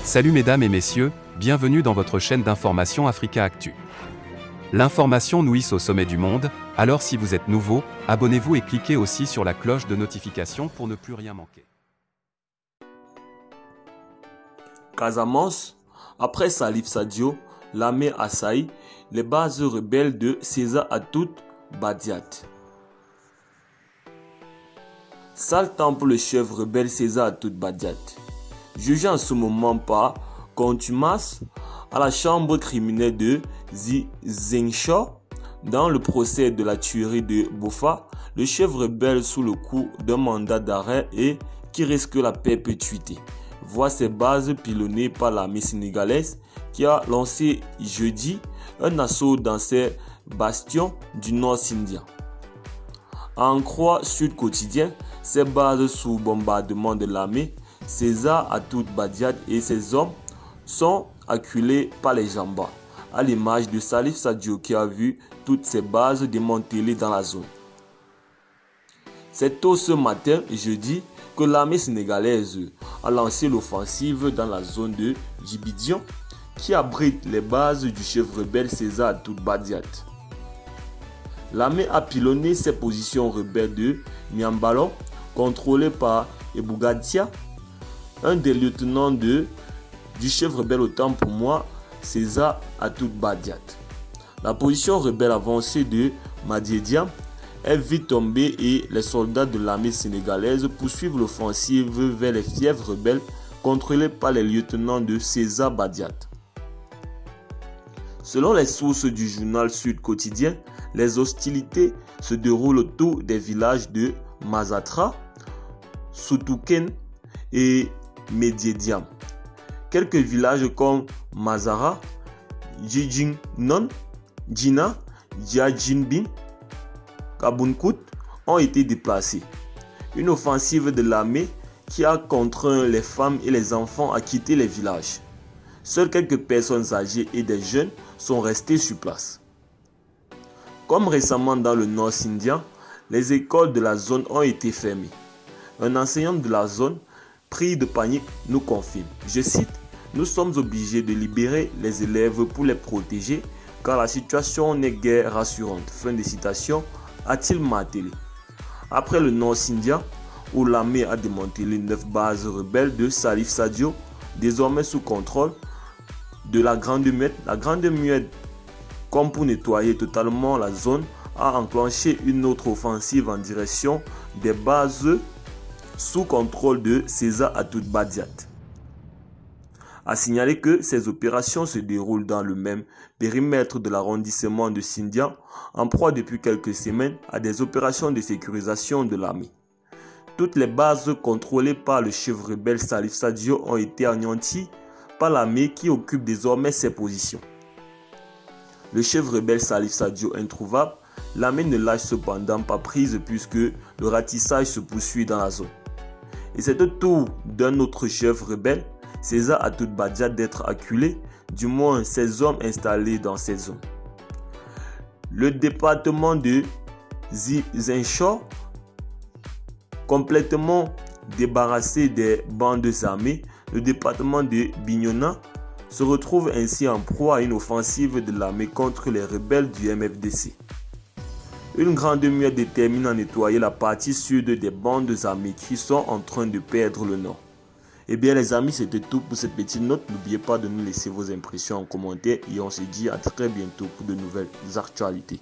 Salut mesdames et messieurs, bienvenue dans votre chaîne d'information Africa Actu. L'information nous hisse au sommet du monde, alors si vous êtes nouveau, abonnez-vous et cliquez aussi sur la cloche de notification pour ne plus rien manquer. Casamance, après Salif Sadio, l'armée assaillit les bases rebelles de César Atoute Badiat. Sale temps pour le chef rebelle César Atoute Badiat. Jugé en ce moment par contumace à la chambre criminelle de Ziguinchor dans le procès de la tuerie de Boffa, le chef rebelle sous le coup d'un mandat d'arrêt et qui risque la perpétuité voit ses bases pilonnées par l'armée sénégalaise qui a lancé jeudi un assaut dans ses bastions du Nord Sindhian. À en croire Sud Quotidien, ces bases sous bombardement de l'armée, César Atoute Badiat et ses hommes sont acculés par les Jambas, à l'image de Salif Sadio qui a vu toutes ses bases démantelées dans la zone. C'est tôt ce matin, jeudi, que l'armée sénégalaise a lancé l'offensive dans la zone de Djibidion qui abrite les bases du chef rebelle César Atoute Badiat. L'armée a pilonné ses positions rebelles de Niambalon, contrôlées par Ebougadia, un des lieutenants du chef rebelle autant pour moi, César Atoute Badiat. La position rebelle avancée de Madiediam est vite tombée et les soldats de l'armée sénégalaise poursuivent l'offensive vers les fiefs rebelles contrôlés par les lieutenants de César Badiat. Selon les sources du journal Sud Quotidien, les hostilités se déroulent autour des villages de Mazatra, Soutouken et Mediediam. Quelques villages comme Mazara, Djidjingnon, Djina, Djadjinbin, Kabunkout ont été déplacés. Une offensive de l'armée qui a contraint les femmes et les enfants à quitter les villages. Seules quelques personnes âgées et des jeunes sont restés sur place. Comme récemment dans le Nord Sindhian, les écoles de la zone ont été fermées. Un enseignant de la zone, pris de panique, nous confirme, je cite, « Nous sommes obligés de libérer les élèves pour les protéger car la situation n'est guère rassurante. » Fin de citation, a-t-il martelé. Après le Nord Sindhian, où l'armée a démantelé 9 bases rebelles de Salif Sadio, désormais sous contrôle de la Grande Muette, comme pour nettoyer totalement la zone, a enclenché une autre offensive en direction des bases sous contrôle de César Atoute Badiat. A signaler que ces opérations se déroulent dans le même périmètre de l'arrondissement de Sindhian, en proie depuis quelques semaines à des opérations de sécurisation de l'armée. Toutes les bases contrôlées par le chef rebelle Salif Sadio ont été anéanties par l'armée qui occupe désormais ses positions. Le chef rebelle Salif Sadio introuvable, l'armée ne lâche cependant pas prise puisque le ratissage se poursuit dans la zone. Et c'est au tour d'un autre chef rebelle, César Atoute Badiat, d'être acculé, du moins ses hommes installés dans ces zones. Le département de Ziguinchor, complètement débarrassé des bandes armées, le département de Bignona se retrouve ainsi en proie à une offensive de l'armée contre les rebelles du MFDC. Une grande muette détermine à nettoyer la partie sud des bandes armées qui sont en train de perdre le nord. Eh bien les amis, c'était tout pour cette petite note. N'oubliez pas de nous laisser vos impressions en commentaire et on se dit à très bientôt pour de nouvelles actualités.